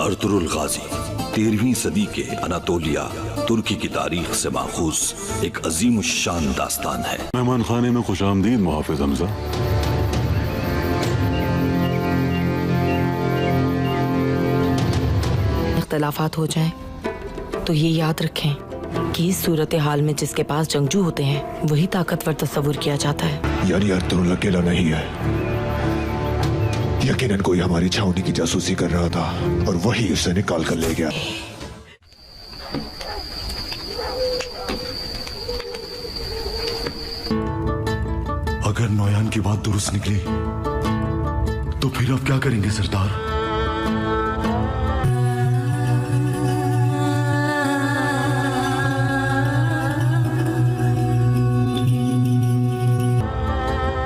Ertugrul गाजी 13वीं सदी के Anatolia तुर्की की तारीख से माखूज एक अजीम शान दास्तान है। मेहमान खाने में खुशामदीद मुहाफिज हमजा। इख्तलाफात हो जाएं तो ये याद रखें कि इस सूरत हाल में जिसके पास जंगजू होते हैं वही ताकतवर तस्वुर किया जाता है। यानी अर्तुरुल अकेला नहीं है, यकीनन कोई हमारी छावनी की जासूसी कर रहा था और वही उसे निकाल कर ले गया। अगर नौयान की बात दुरुस्त निकली तो फिर अब क्या करेंगे सरदार?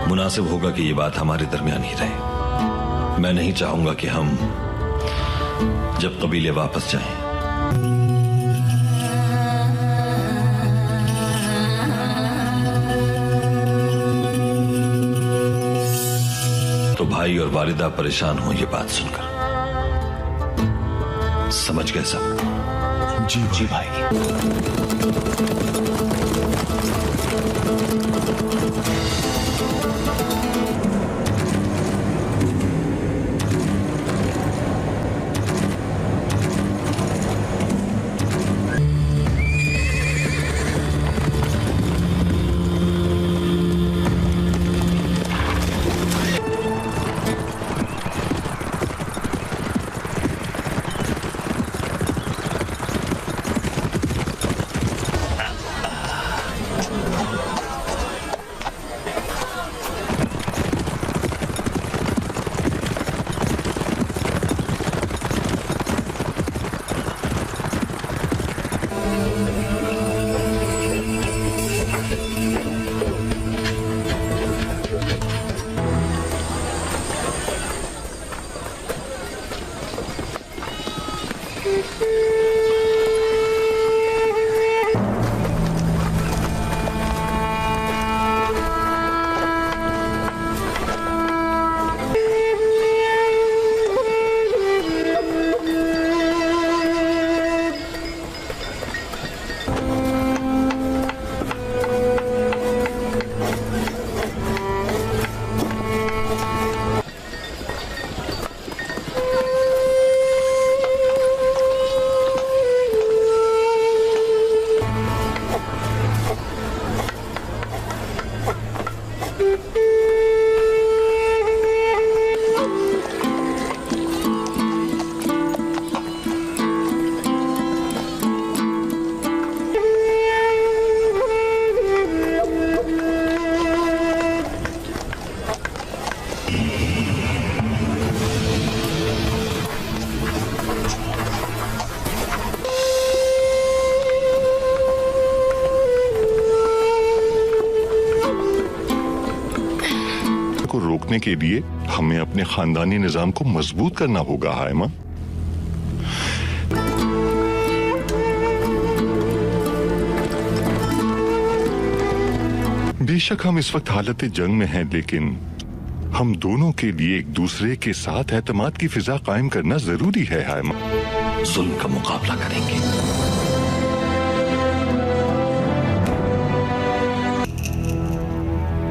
मुनासिब होगा कि ये बात हमारे दरमियान ही रहे। मैं नहीं चाहूंगा कि हम जब कबीले वापस जाएं तो भाई और वालिदा परेशान हो ये बात सुनकर। समझ गए सब? जी भाई। को रोकने के लिए हमें अपने खानदानी निजाम को मजबूत करना होगा। हायमा, बेशक हम इस वक्त हालत जंग में हैं, लेकिन हम दोनों के लिए एक दूसरे के साथ एतमाद की फिजा कायम करना जरूरी है। हायमा, जुल्म का मुकाबला करेंगे।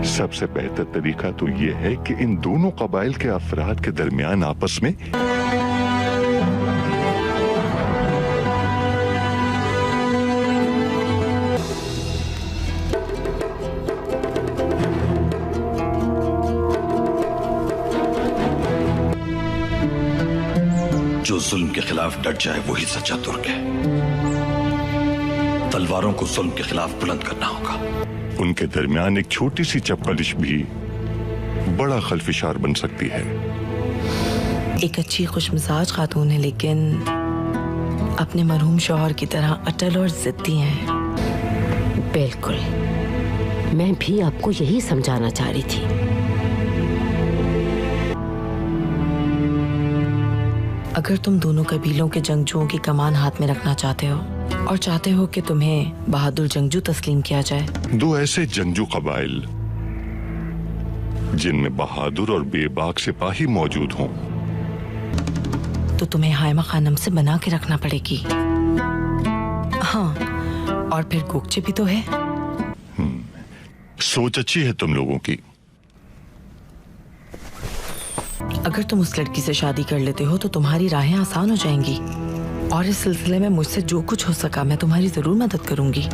सबसे बेहतर तरीका तो यह है कि इन दोनों कबाइल के अफराद के दरमियान आपस में जो जुल्म के खिलाफ डट जाए वही सच्चा तुर्क है। तलवारों को जुल्म के खिलाफ बुलंद करना होगा। उनके दरमियान एक छोटी सी चप्पलिश भी बड़ा खलफिशार बन सकती है। एक अच्छी खुशमिजाज खातून है, लेकिन अपने मरहूम शौहर की तरह अटल और जिद्दी हैं। बिल्कुल, मैं भी आपको यही समझाना चाह रही थी। अगर तुम दोनों कबीलों के जंगजुओं की कमान हाथ में रखना चाहते हो और चाहते हो कि तुम्हें बहादुर जंगजू तस्लीम किया जाए, दो ऐसे जंगजू कबाइल जिनमें बहादुर और बेबाक सिपाही मौजूद हों, तो तुम्हें हाइमा खानम से बना के रखना पड़ेगी। हाँ, और फिर गोकचे भी तो है। सोच अच्छी है तुम लोगों की। अगर तुम उस लड़की से शादी कर लेते हो तो तुम्हारी राहें आसान हो जाएंगी, और इस सिलसिले में मुझसे जो कुछ हो सका मैं तुम्हारी जरूर मदद करूंगी।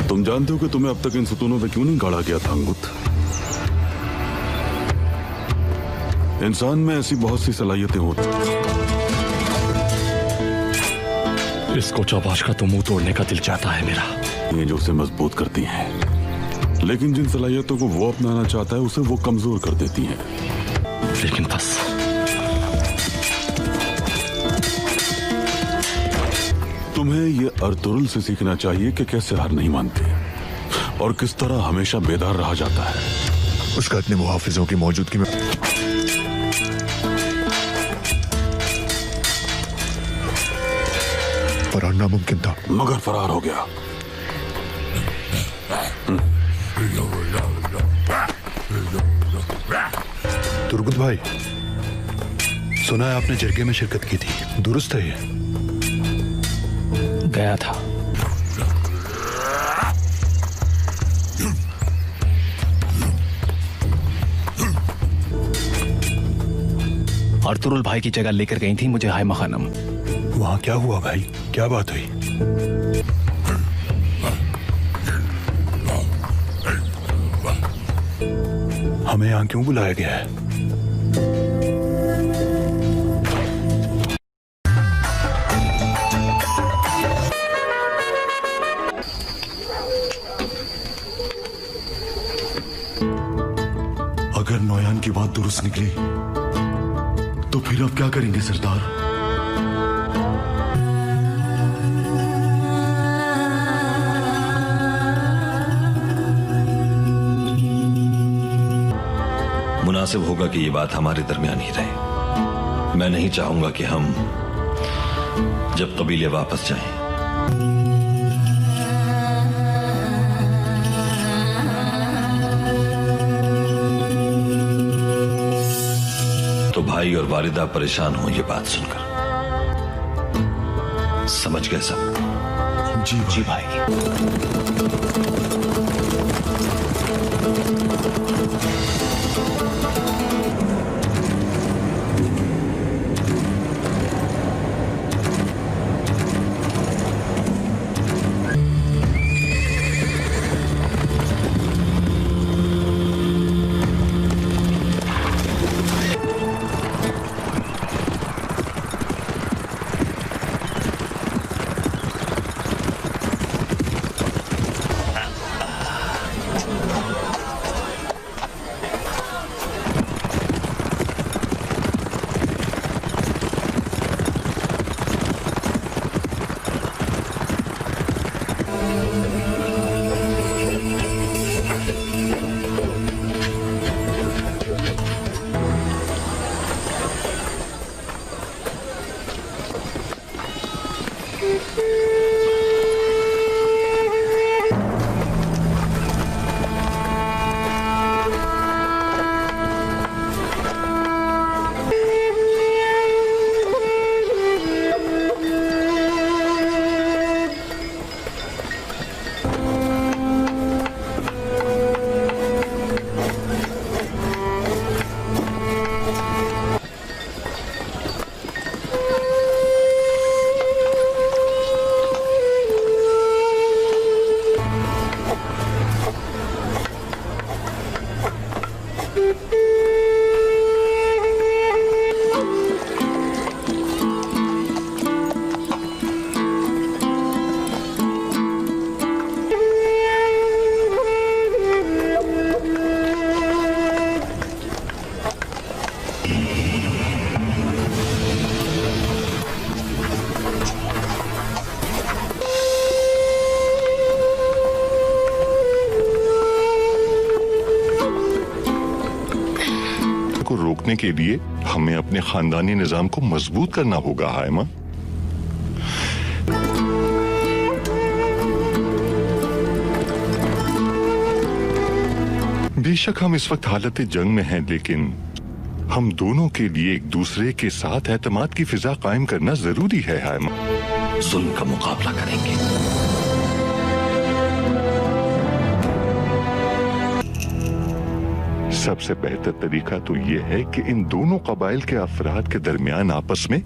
तुम जानते हो कि तुम्हें अब तक इन सुतूनों पे क्यों नहीं गाड़ा गया था अंगुत? इंसान में ऐसी बहुत सी सलाहियतें होती, इसको चौपाश का तो मुंह तोड़ने का दिल चाहता है मेरा। ये जो उसे मजबूत करती हैं, लेकिन जिन सलाहियतों को वो अपनाना चाहता है उसे वो कमजोर कर देती हैं। लेकिन बस तुम्हें ये अर्तुरुल से सीखना चाहिए कि कैसे हार नहीं मानते और किस तरह हमेशा बेदार रहा जाता है। उसका इतने मुहाफिजों की मौजूदगी में फरार नामुमकिन था, मगर फरार हो गया। तुर्गुत भाई, सुना है आपने जरगे में शिरकत की थी, दुरुस्त है ये? गया था। अर्तुरुल भाई की जगह लेकर गई थी मुझे हाइमा खानम। वहां क्या हुआ भाई, क्या बात हुई? हमें यहां क्यों बुलाया गया है? अगर नौयान की बात दुरुस्त निकली तो फिर आप क्या करेंगे सरदार? मुनासिब होगा कि ये बात हमारे दरमियान ही रहे। मैं नहीं चाहूंगा कि हम जब कबीले वापस जाएं तो भाई और वालिदा परेशान हो ये बात सुनकर। समझ गए सब? जी भाई। जीतने के लिए हमें अपने खानदानी निजाम को मजबूत करना होगा हायमा। बेशक हम इस वक्त हालत जंग में हैं, लेकिन हम दोनों के लिए एक दूसरे के साथ एतमाद की फिजा कायम करना जरूरी है हायमा। जुल्म का मुकाबला करेंगे। सबसे बेहतर तरीका तो यह है कि इन दोनों कबाइल के अफराद के दरमियान आपस में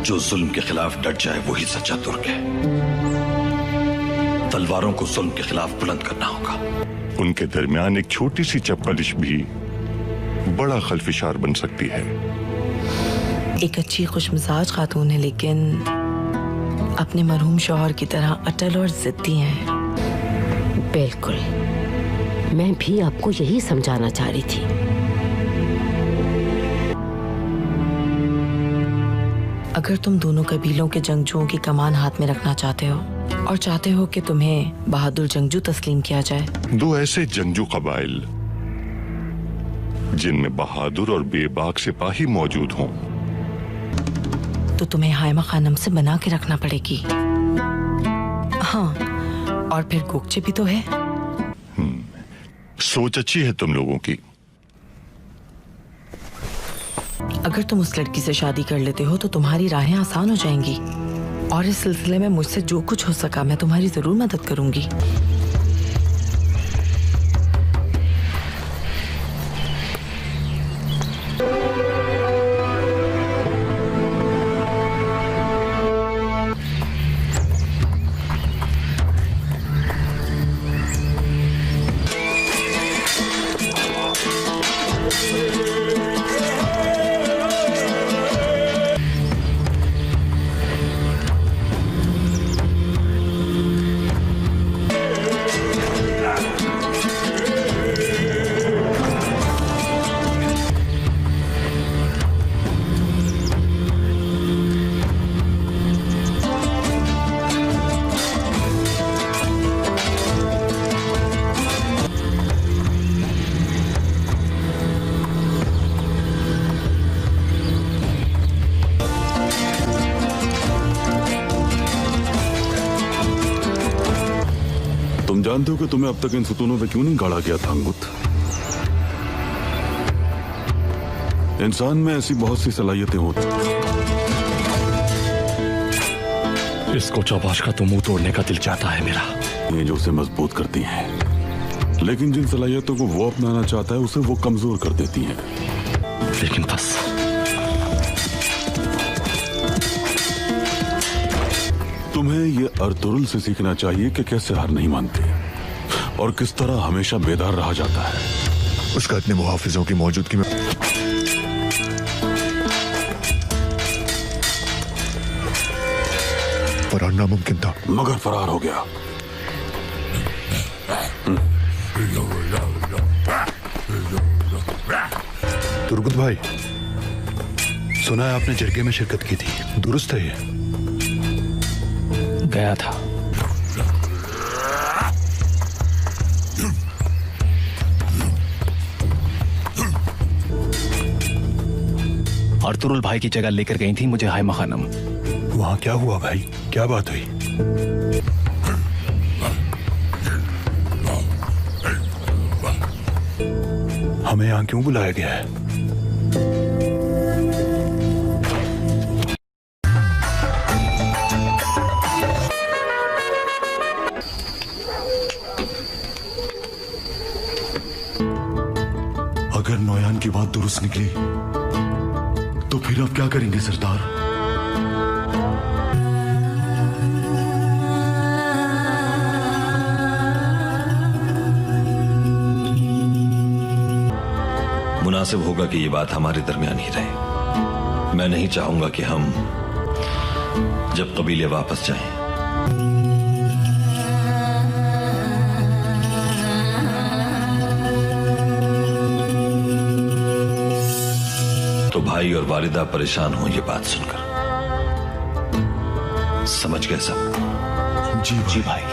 जो जुल्म के खिलाफ डट जाए वही सच्चा तुर्क है। तलवारों को जुल्म के खिलाफ बुलंद करना होगा। उनके दरमियान एक छोटी सी चपलिश भी बड़ा खलफिशार बन सकती है। एक अच्छी खुशमिजाज खातून है, लेकिन अपने मरहूम शौहर की तरह अटल और जिद्दी हैं। बिल्कुल, मैं भी आपको यही समझाना चाह रही थी। अगर तुम दोनों कबीलों के जंगजुओं की कमान हाथ में रखना चाहते हो और चाहते हो कि तुम्हें बहादुर जंगजू तस्लीम किया जाए, दो ऐसे जंगजू कबाइल जिनमें बहादुर और बेबाक सिपाही मौजूद हों, तो तुम्हें हायमा खानम से बना के रखना पड़ेगी। हाँ, और फिर गोकचे भी तो है। सोच अच्छी है तुम लोगों की। अगर तुम उस लड़की से शादी कर लेते हो तो तुम्हारी राहें आसान हो जाएंगी, और इस सिलसिले में मुझसे जो कुछ हो सका मैं तुम्हारी जरूर मदद करूंगी। तुम जानते हो कि तुम्हें अब तक इन सुतूनों पे क्यों नहीं गाड़ा गया था अंगुत? इंसान में ऐसी बहुत सी सलाहियतें होती, इसको चौबाश का तो मुंह तोड़ने का दिल चाहता है मेरा। ये जो उसे मजबूत करती हैं, लेकिन जिन सलाहियतों को वो अपनाना चाहता है उसे वो कमजोर कर देती हैं। लेकिन बस तुम्हें ये अर्तुरुल से सीखना चाहिए कि कैसे हार नहीं मानते और किस तरह हमेशा बेदार रहा जाता है। उसका इतने मुहाफिजों की मौजूदगी में फरार नामुमकिन था, मगर फरार हो गया। तुर्गुत भाई, सुना है आपने जरगे में शिरकत की थी, दुरुस्त है ये? गया था। अर्तुरुल भाई की जगह लेकर गई थी मुझे हायमा खानम। वहां क्या हुआ भाई, क्या बात हुई? हमें यहाँ क्यों बुलाया गया है? अगर नौयान की बात दुरुस्त निकली तो फिर आप क्या करेंगे सरदार? मुनासिब होगा कि ये बात हमारे दरमियान ही रहे। मैं नहीं चाहूंगा कि हम जब कबीले वापस जाएं तो भाई और वालिदा परेशान हो ये बात सुनकर। समझ गए सब? जी भाई।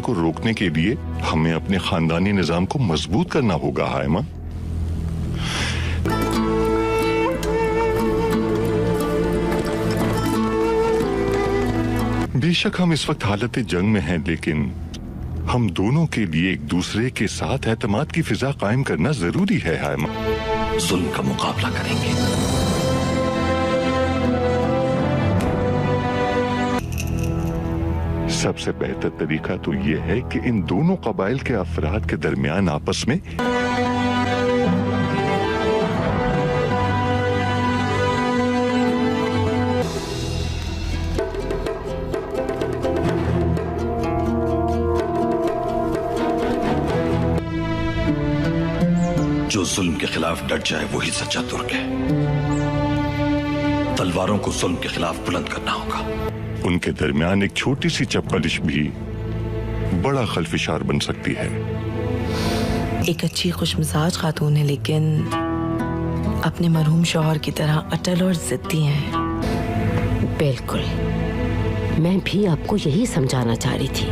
रोकने के लिए हमें अपने खानदानी निजाम को मजबूत करना होगा हायमा। बेशक हम इस वक्त हालत जंग में हैं, लेकिन हम दोनों के लिए एक दूसरे के साथ एतमाद की फिजा कायम करना जरूरी है हायमा। जुल्म का मुकाबला करेंगे। सबसे बेहतर तरीका तो यह है कि इन दोनों कबाइल के अफराद के दरमियान आपस में जो जुल्म के खिलाफ डट जाए वही सच्चा तुर्क है। तलवारों को जुल्म के खिलाफ बुलंद करना होगा। उनके दरमियान एक छोटी सी चपलिश भी बड़ा खलफिशार बन सकती है। एक अच्छी खुशमिजाज खातून है, लेकिन अपने मरहूम शौहर की तरह अटल और जिद्दी हैं। बिल्कुल, मैं भी आपको यही समझाना चाह रही थी।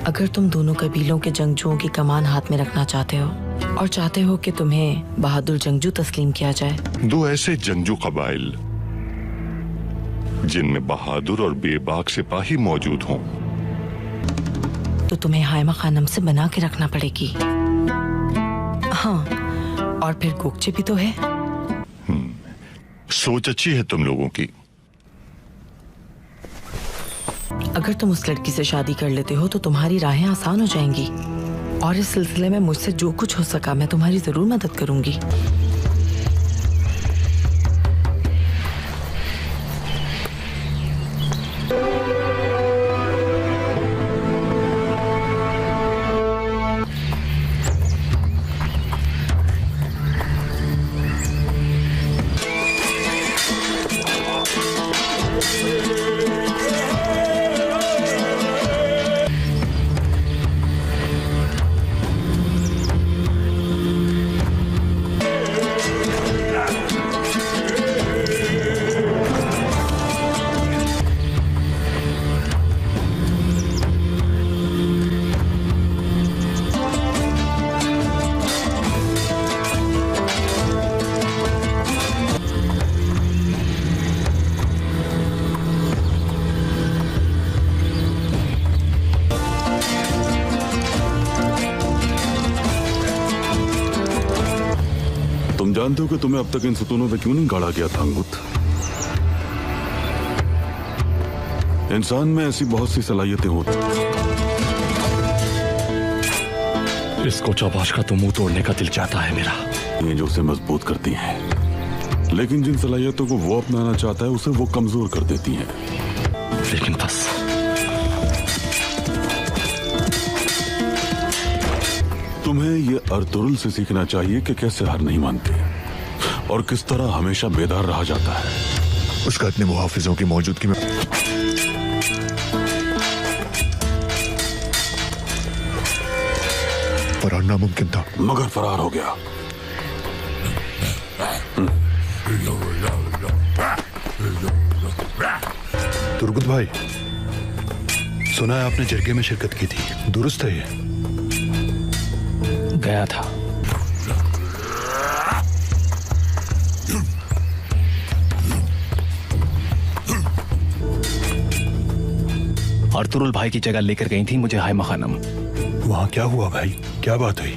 अगर तुम दोनों कबीलों के जंगजुओं की कमान हाथ में रखना चाहते हो और चाहते हो कि तुम्हें बहादुर जंगजू तस्लीम किया जाए, दो ऐसे जंगजू कबाइल जिनमें बहादुर और बेबाक सिपाही मौजूद हों, तो तुम्हें हायमा खानम से बना के रखना पड़ेगी। हाँ, और फिर गोकचे भी तो है। सोच अच्छी है तुम लोगों की। अगर तुम उस लड़की से शादी कर लेते हो तो तुम्हारी राहें आसान हो जाएंगी, और इस सिलसिले में मुझसे जो कुछ हो सका मैं तुम्हारी जरूर मदद करूंगी। तुम जानते हो कि तुम्हें अब तक इन सतूनों पे क्यों नहीं गाड़ा गया था अंगुत? इंसान में ऐसी बहुत सी सलाहियतें होती इसको चौबाश का तो मुंह तोड़ने का दिल चाहता है मेरा, हैं जो उसे मजबूत करती हैं, लेकिन जिन सलाहियतों को वो अपनाना चाहता है उसे वो कमजोर कर देती हैं। लेकिन बस तुम्हें ये अर्तुरुल से सीखना चाहिए कि कैसे हार नहीं मानते और किस तरह हमेशा बेदार रहा जाता है। उसका इतने मुहाफिजों की मौजूदगी में फरार नामुमकिन था, मगर फरार हो गया। तुर्गुत भाई, सुना है आपने जरगे में शिरकत की थी, दुरुस्त है ये? गया था। अर्तुरुल भाई की जगह लेकर गई थी मुझे हाइमा खानम। वहां क्या हुआ भाई, क्या बात हुई?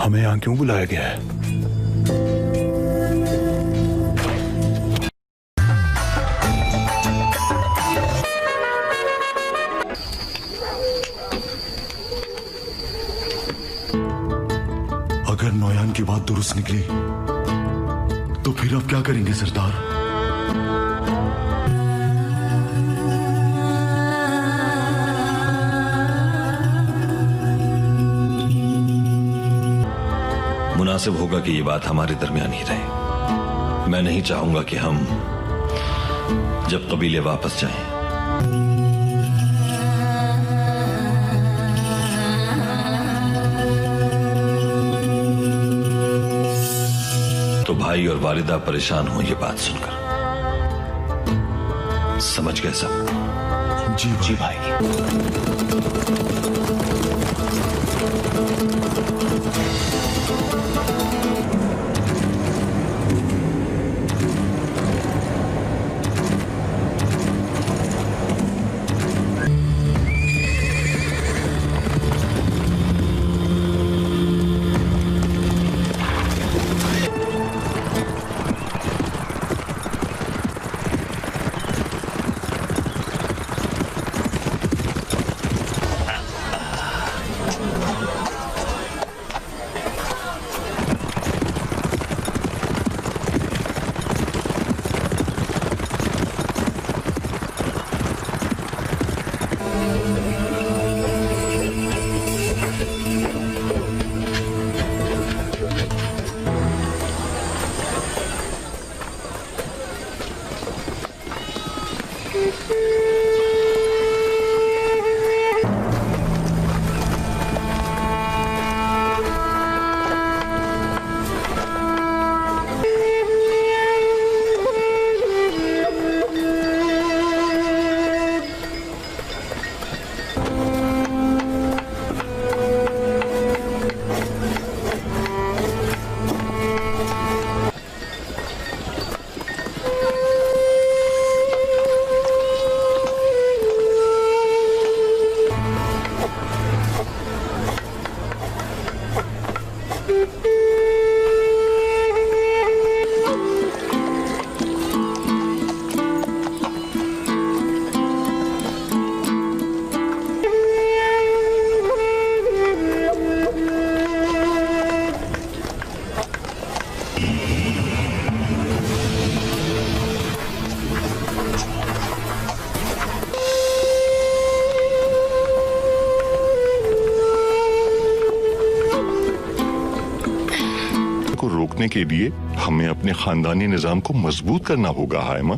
हमें यहां क्यों बुलाया गया है? अगर नौयान की बात दुरुस्त निकली तो फिर आप क्या करेंगे सरदार? मुनासिब होगा कि ये बात हमारे दरमियान ही रहे। मैं नहीं चाहूंगा कि हम जब कबीले वापस जाएं तो भाई और वालिदा परेशान हो ये बात सुनकर। समझ गए सब? जी भाई। को रोकने के लिए हमें अपने खानदानी निजाम को मजबूत करना होगा हाइमा।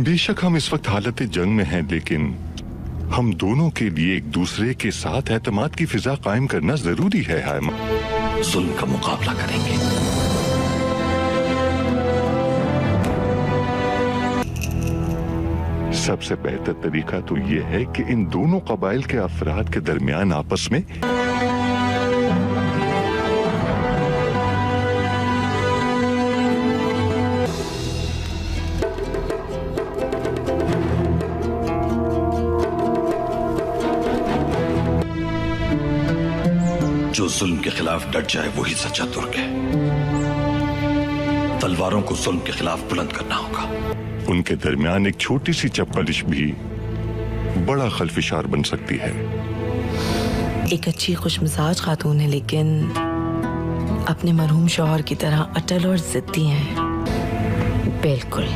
बेशक हम इस वक्त हालत जंग में हैं, लेकिन हम दोनों के लिए एक दूसरे के साथ एतमाद की फिजा कायम करना जरूरी है हाइमा। जुल्म का मुकाबला करेंगे। सबसे बेहतर तरीका तो यह है कि इन दोनों कबाइल के अफराद के दरमियान आपस में जो जुल्म के खिलाफ डट जाए वही सच्चा तुर्क है। तलवारों को जुल्म के खिलाफ बुलंद करना होगा। उनके दरमियान एक छोटी सी चप्पलिश भी बड़ा खलफिशार बन सकती है। एक अच्छी खुशमिजाज खातून है, लेकिन अपने मरहूम शौहर की तरह अटल और जिद्दी हैं। बिल्कुल,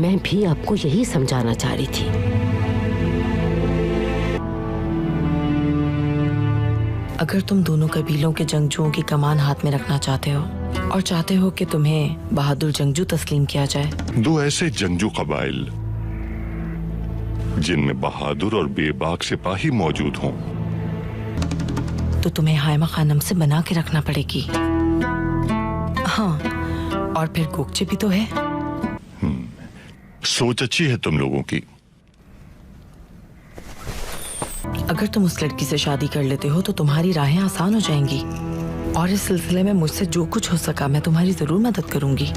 मैं भी आपको यही समझाना चाह रही थी। अगर तुम दोनों कबीलों के जंगजुओं की कमान हाथ में रखना चाहते हो और चाहते हो कि तुम्हें बहादुर जंगजू तस्लीम किया जाए, दो ऐसे जंगजू कबाइल जिनमें बहादुर और बेबाक सिपाही मौजूद हों, तो तुम्हें हाइमा खानम से बना के रखना पड़ेगी। हाँ, और फिर गोकचे भी तो है। सोच अच्छी है तुम लोगों की। अगर तुम उस लड़की से शादी कर लेते हो तो तुम्हारी राहें आसान हो जाएंगी, और इस सिलसिले में मुझसे जो कुछ हो सका मैं तुम्हारी जरूर मदद करूंगी।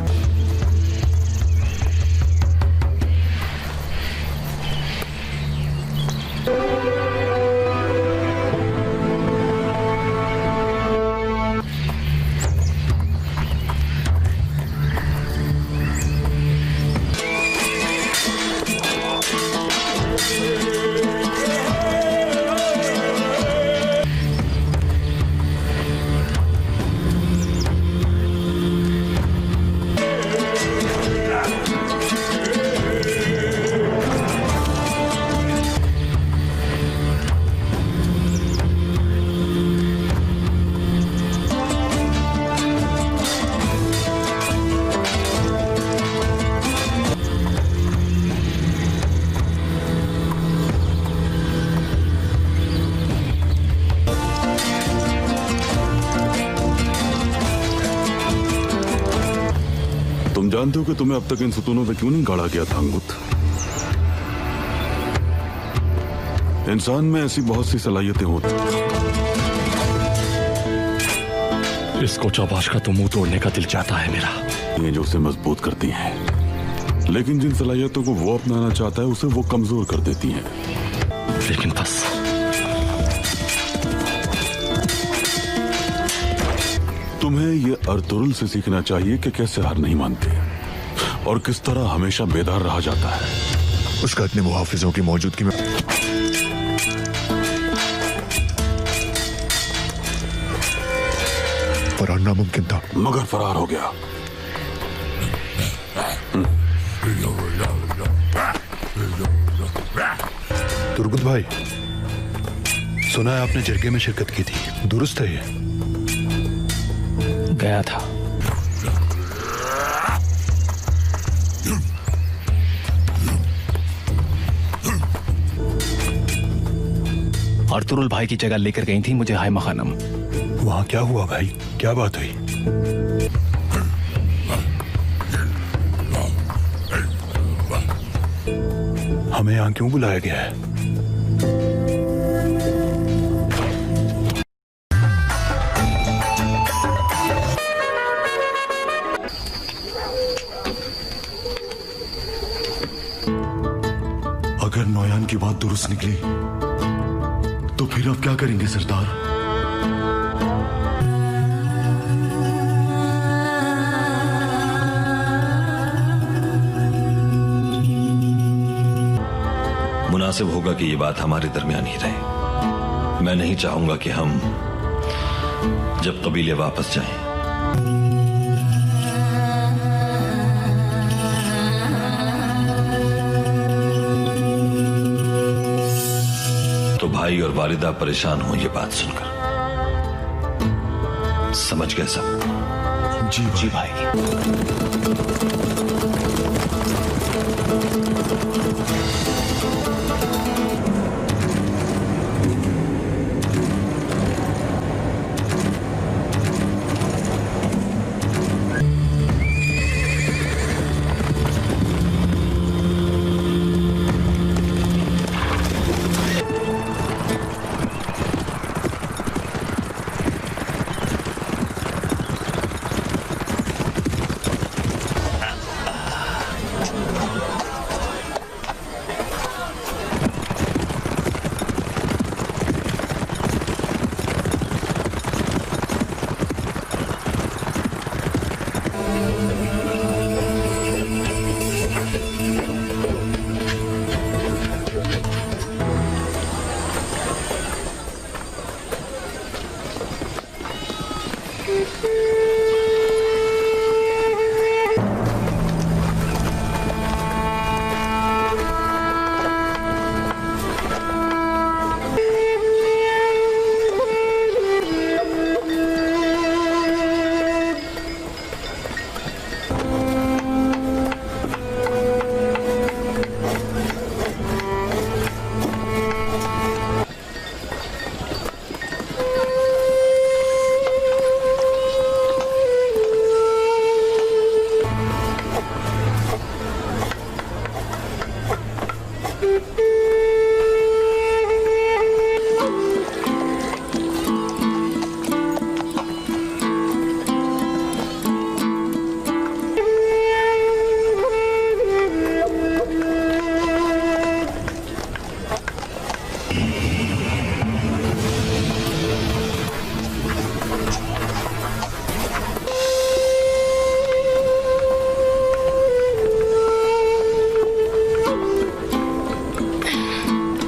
तुम जानते हो कि तुम्हें अब तक इन सुतूनों पे क्यों नहीं गाड़ा गया था अंगुत? इंसान में ऐसी बहुत सी सलाहियतें होती, इसको चौबाश का तो मुंह तोड़ने का दिल चाहता है मेरा। ये जो उसे मजबूत करती हैं, लेकिन जिन सलाहियतों को वो अपनाना चाहता है उसे वो कमजोर कर देती हैं। लेकिन बस तुम्हें ये अर्तुरुल से सीखना चाहिए कि कैसे हार नहीं मानते और किस तरह हमेशा बेदार रहा जाता है। उसका इतने मुहाफिजों की मौजूदगी में फरार नामुमकिन था, मगर फरार हो गया। तुर्गुत भाई, सुना है आपने जरगे में शिरकत की थी, दुरुस्त है ये? गया था। अर्तुरुल भाई की जगह लेकर गई थी मुझे हाइमा खानम। वहां क्या हुआ भाई, क्या बात हुई? हमें यहां क्यों बुलाया गया है? अगर नौयान की बात दुरुस्त निकली तो फिर आप क्या करेंगे सरदार? मुनासिब होगा कि ये बात हमारे दरमियान ही रहे। मैं नहीं चाहूंगा कि हम जब कबीले वापस जाएं तो भाई और वालिदा परेशान हो ये बात सुनकर। समझ गए सब? जी भाई।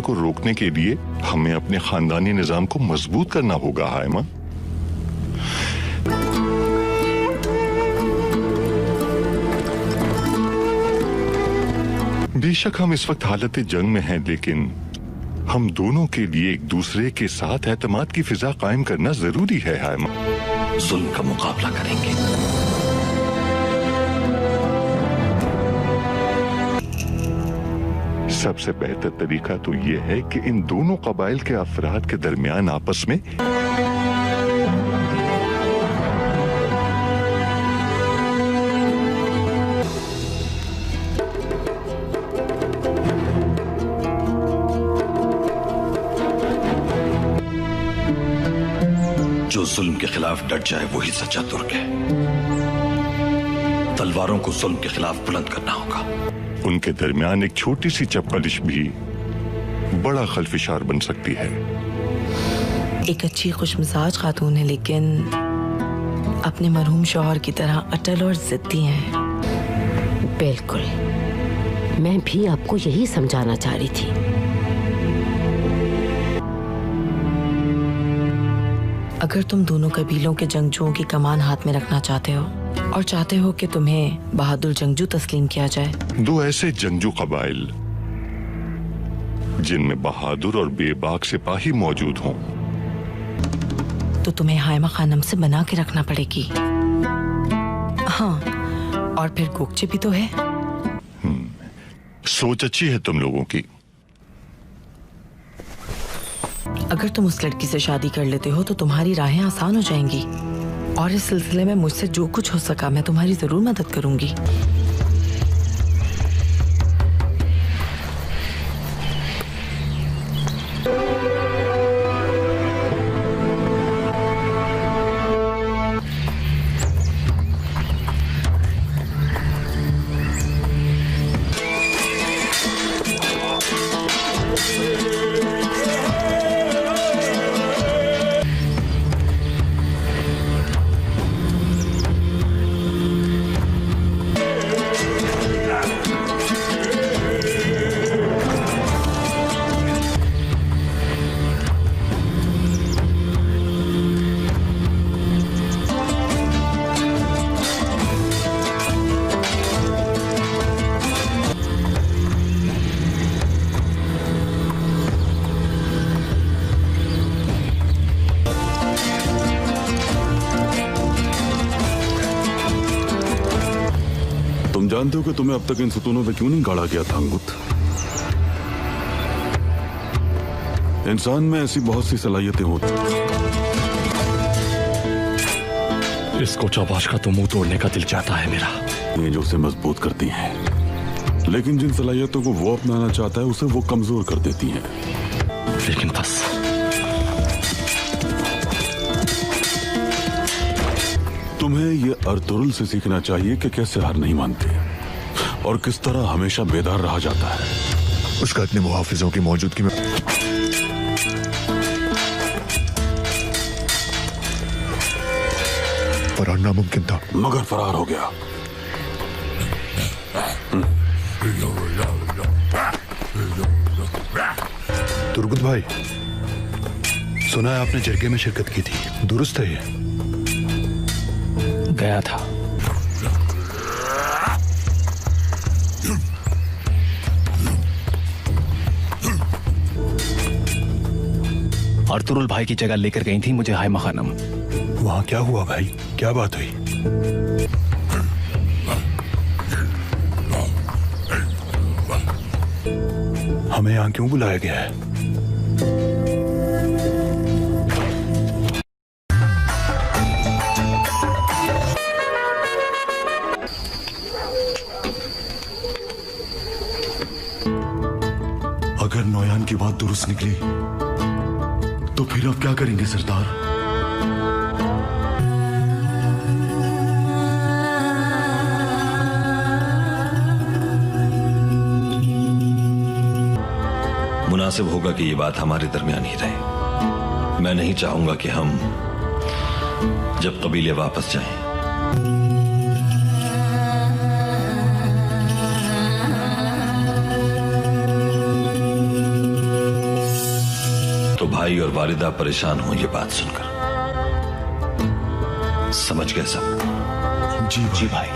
को रोकने के लिए हमें अपने खानदानी निजाम को मजबूत करना होगा हायमा। बेशक हम इस वक्त हालत जंग में हैं, लेकिन हम दोनों के लिए एक दूसरे के साथ एतमाद की फिजा कायम करना जरूरी है हायमा। जुल्म का मुकाबला करेंगे। सबसे बेहतर तरीका तो यह है कि इन दोनों कबाइल के अफराद के दरमियान आपस में जो जुल्म के खिलाफ डट जाए वही सच्चा तुर्क है। तलवारों को जुल्म के खिलाफ बुलंद करना होगा। उनके दरमियान एक छोटी सी चपलिश भी बड़ा खलफिशार बन सकती है। एक अच्छी खुशमिजाज खातून है, लेकिन अपने मरहूम शौहर की तरह अटल और जिद्दी हैं। बिल्कुल, मैं भी आपको यही समझाना चाह रही थी। अगर तुम दोनों कबीलों के जंगजुओं की कमान हाथ में रखना चाहते हो और चाहते हो कि तुम्हें बहादुर जंगजू तस्लीम किया जाए, दो ऐसे जंगजू कबाइल जिनमें बहादुर और बेबाक सिपाही मौजूद हों, तो तुम्हें हायमा खानम से बना के रखना पड़ेगी। हाँ, और फिर गोकचे भी तो है। सोच अच्छी है तुम लोगों की। अगर तुम उस लड़की से शादी कर लेते हो तो तुम्हारी राहें आसान हो जाएंगी, और इस सिलसिले में मुझसे जो कुछ हो सका मैं तुम्हारी जरूर मदद करूंगी। तुम जानते हो कि तुम्हें अब तक इन सुतूनों पे क्यों नहीं गाड़ा गया था अंगुत? इंसान में ऐसी बहुत सी सलाहियतें होती इसको चाबाश का तो मुंह तोड़ने का दिल चाहता है मेरा। हैं जो उसे मजबूत करती हैं, लेकिन जिन सलाहियतों को वो अपनाना चाहता है उसे वो कमजोर कर देती हैं। लेकिन बस तुम्हें ये अर्तुरुल से सीखना चाहिए कि कैसे हार नहीं मानते और किस तरह हमेशा बेदार रहा जाता है। उसका इतने मुहाफिजों की मौजूदगी में फरार नामुमकिन था, मगर फरार हो गया। तुर्गुत भाई, सुना है आपने जरगे में शिरकत की थी, दुरुस्त है ये? गया था। अर्तुरुल भाई की जगह लेकर गई थी मुझे हाइमा खानम। वहां क्या हुआ भाई, क्या बात हुई? हमें यहाँ क्यों बुलाया गया है? अगर नौयान की बात दुरुस्त निकली तो फिर आप क्या करेंगे सरदार? मुनासिब होगा कि ये बात हमारे दरमियान ही रहे। मैं नहीं चाहूंगा कि हम जब कबीले वापस जाएं तो भाई और वालिदा परेशान हो ये बात सुनकर। समझ गए सब? जी भाई।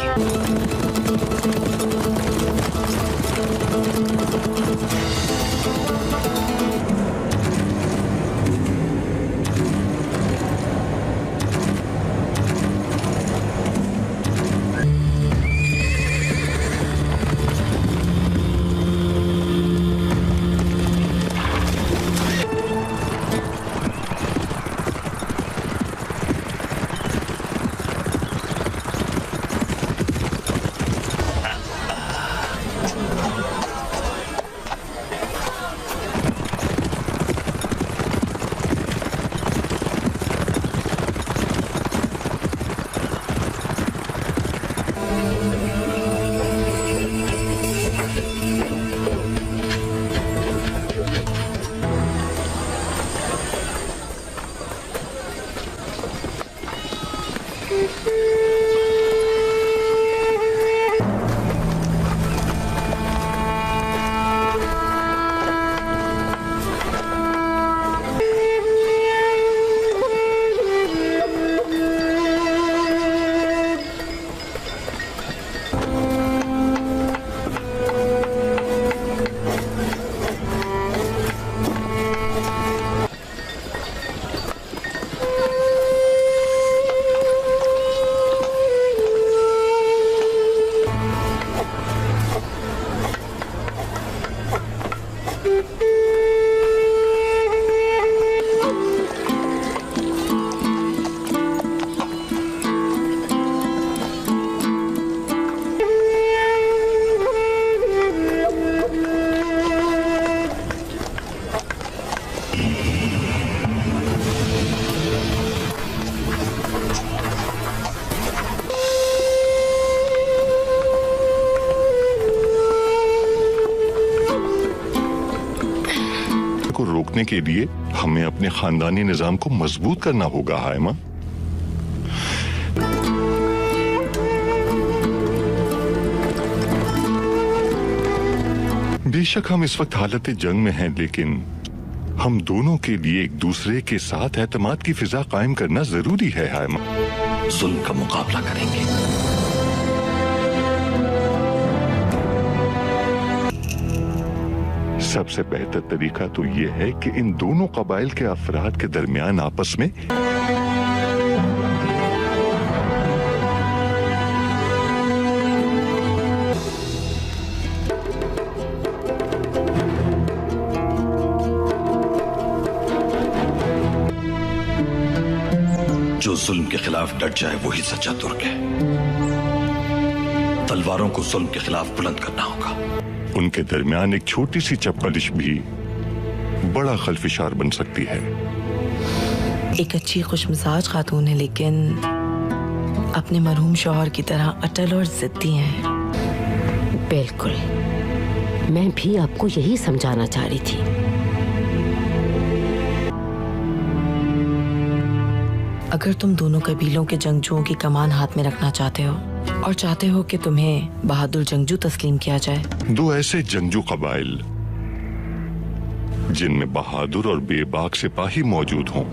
रोकने के लिए हमें अपने खानदानी निजाम को मजबूत करना होगा हाइमा। बेशक हम इस वक्त हालत जंग में हैं, लेकिन हम दोनों के लिए एक दूसरे के साथ एतमाद की फिजा कायम करना जरूरी है हाइमा। जुल्म का मुकाबला करेंगे। सबसे बेहतर तरीका तो यह है कि इन दोनों कबाइल के अफराद के दरमियान आपस में जो जुल्म के खिलाफ डट जाए वही सच्चा तुर्क है। तलवारों को जुल्म के खिलाफ बुलंद करना होगा। उनके दरमियान एक छोटी सी चपलिश भी बड़ा खलफिशार बन सकती है। एक अच्छी खुशमिजाज खातून है, लेकिन अपने मरहूम शौहर की तरह अटल और जिद्दी हैं। बिल्कुल, मैं भी आपको यही समझाना चाह रही थी। अगर तुम दोनों कबीलों के जंगजुओं की कमान हाथ में रखना चाहते हो और चाहते हो कि तुम्हें बहादुर जंगजू तस्लीम किया जाए, दो ऐसे जंगजू कबाइल जिनमें बहादुर और बेबाक सिपाही मौजूद हों,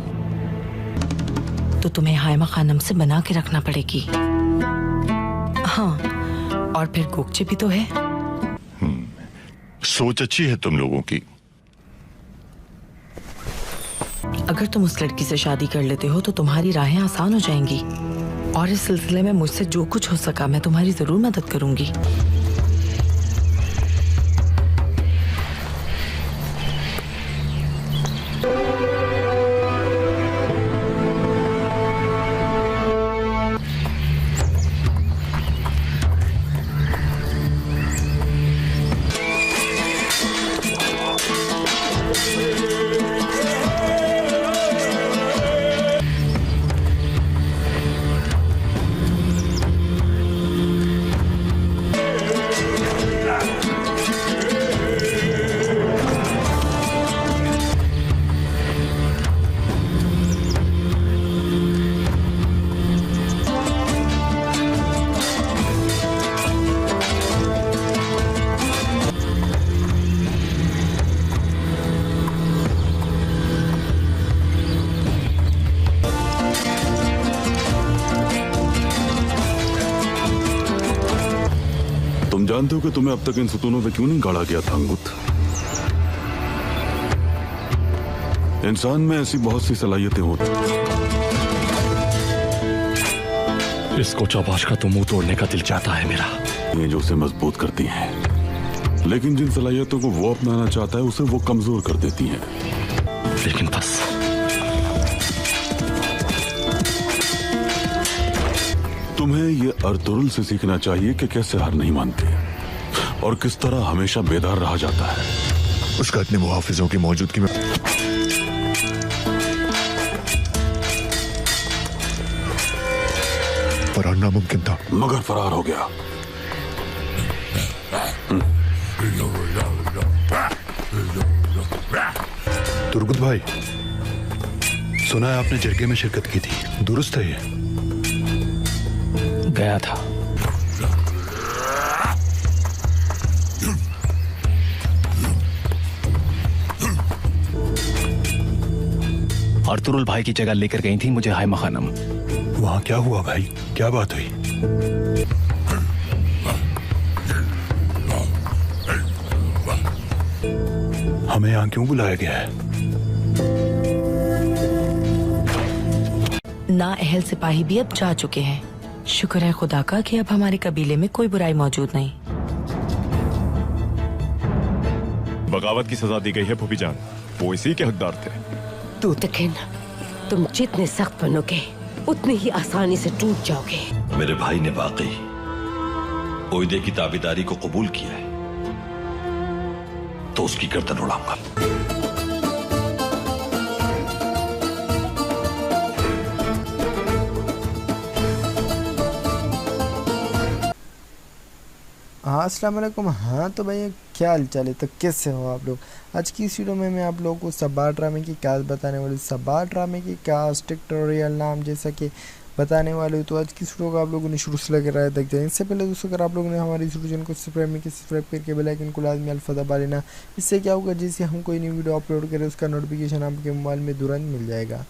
तो तुम्हें हाइमा खानम से बना के रखना पड़ेगी। हाँ, और फिर गोकचे भी तो है। सोच अच्छी है तुम लोगों की। अगर तुम उस लड़की से शादी कर लेते हो तो तुम्हारी राहें आसान हो जाएंगी, और इस सिलसिले में मुझसे जो कुछ हो सका मैं तुम्हारी जरूर मदद करूंगी। जानते हो कि तुम्हें अब तक इन सुतूनों पे क्यों नहीं गाड़ा गया था अंगुत? इंसान में ऐसी बहुत सी सलाहियतें होती, इसको चौबाश का तो मुंह तोड़ने का दिल चाहता है मेरा, ये जो उसे मजबूत करती हैं, लेकिन जिन सलाहियतों को वो अपनाना चाहता है उसे वो कमजोर कर देती हैं। लेकिन बस तुम्हें ये अर्तुरुल से सीखना चाहिए कि कैसे हार नहीं मानते और किस तरह हमेशा बेदार रहा जाता है। उसका इतने मुहाफिजों की मौजूदगी में फरार नामुमकिन था, मगर फरार हो गया। तुर्गुत भाई, सुना है आपने जरगे में शिरकत की थी, दुरुस्त है ये? गया था। अर्तुरुल भाई की जगह लेकर गई थी मुझे हाइमा खानम। वहां क्या हुआ भाई, क्या बात हुई? हमें यहाँ क्यों बुलाया गया है? ना अहल सिपाही भी अब जा चुके हैं। शुक्र है खुदा का कि अब हमारे कबीले में कोई बुराई मौजूद नहीं। बगावत की सजा दी गई है फूफी जान, वो इसी के हकदार थे। तू तकिन, तुम जितने सख्त बनोगे उतनी ही आसानी से टूट जाओगे। मेरे भाई ने वाकई ओयदे की ताबेदारी को कबूल किया है तो उसकी गर्दन उड़ाऊंगा। हाँ, अस्सलाम वालेकुम। हाँ तो भैया क्या हाल चाल है, तो कैसे हो आप लोग? आज की इस वीडियो में मैं आप लोगों को सबा ड्रामे की कास्ट बताने वाली हूँ। सबा ड्रामे की कास्ट टिक्टोरियल नाम जैसा कि बताने वाले हो। तो आज की इस वीडियो को आप लोगों ने शुरू से लेकर आया तक जाए। इससे पहले दोस्तों अगर आप लोगों ने हमारी इस वीडियो को सब्सक्राइब करके बेल आइकन को लाजमी अल्फा दबा लेना। इससे क्या होगा, जैसे हम कोई नई वीडियो अपलोड करें उसका नोटिफिकेशन आपके मोबाइल में तुरंत मिल जाएगा।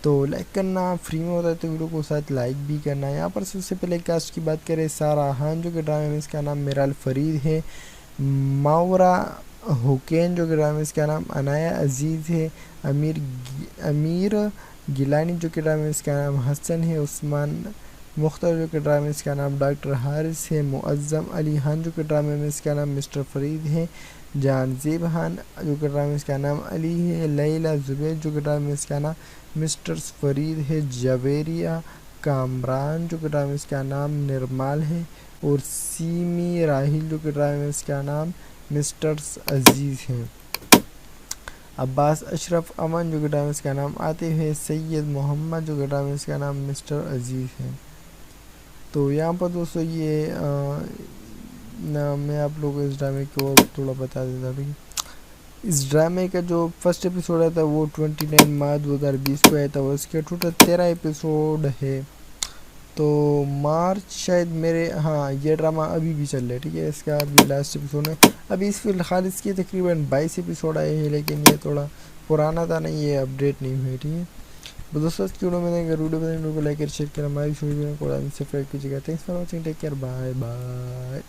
तो लाइक करना फ्री में होता है तो वीडियो को साथ लाइक भी करना। यहाँ पर सबसे पहले कास्ट की बात करें, सारा खान जो कि ड्रामे में इसका नाम मिराल फरीद है। मावरा हुकैन जो कि ड्रामे में इसका नाम अनाया अजीज़ है। अमीर गिलानी जो कि ड्रामे में इसका नाम हसन है। उस्मान मुख्तर जो कि ड्रामे में इसका नाम डॉक्टर हारिस है। मुअज़्ज़म अली खान जो कि ड्रामे में इसका नाम मिस्टर फरीद है। जानज़ेब खान जो कि ड्रामे में इसका नाम अली है। लैला ज़ुबैर जो कि ड्रामे में इसका नाम मिस्टर फरीद है। जवेरिया कामरान जो कि ड्रामे में इसका नाम निर्माल है। और सीमी राहिल जो कि ड्रामे में इसका नाम मिस्टर अजीज़ है। अब्बास अशरफ अमन जो कि ड्रामे में इसका नाम आतिफ है। सैयद मोहम्मद जो कि ड्रामे में इसका नाम मिस्टर अजीज़ है। तो यहाँ पर दोस्तों ये मैं आप लोगों को इस ड्रामे को और थोड़ा बता देता हूँ। इस ड्रामे का जो फर्स्ट एपिसोड आया था वो 29 मार्च 2020 को आया था। वो इसके टोटल 13 एपिसोड है। तो मार्च शायद मेरे, हाँ ये ड्रामा अभी भी चल रहा है, ठीक है। इसका अभी लास्ट एपिसोड है। अभी इस फिलहाल इसके तकरीबन 22 एपिसोड आए हैं, लेकिन ये थोड़ा पुराना था, नहीं ये अपडेट नहीं हुई, ठीक है। दोस्तों इसकी वीडियो में वीडियो को लाइक और शेयर करें, हमारी वीडियो को सब्सक्राइब कीजिएगा। Thanks for watching, take care, bye bye.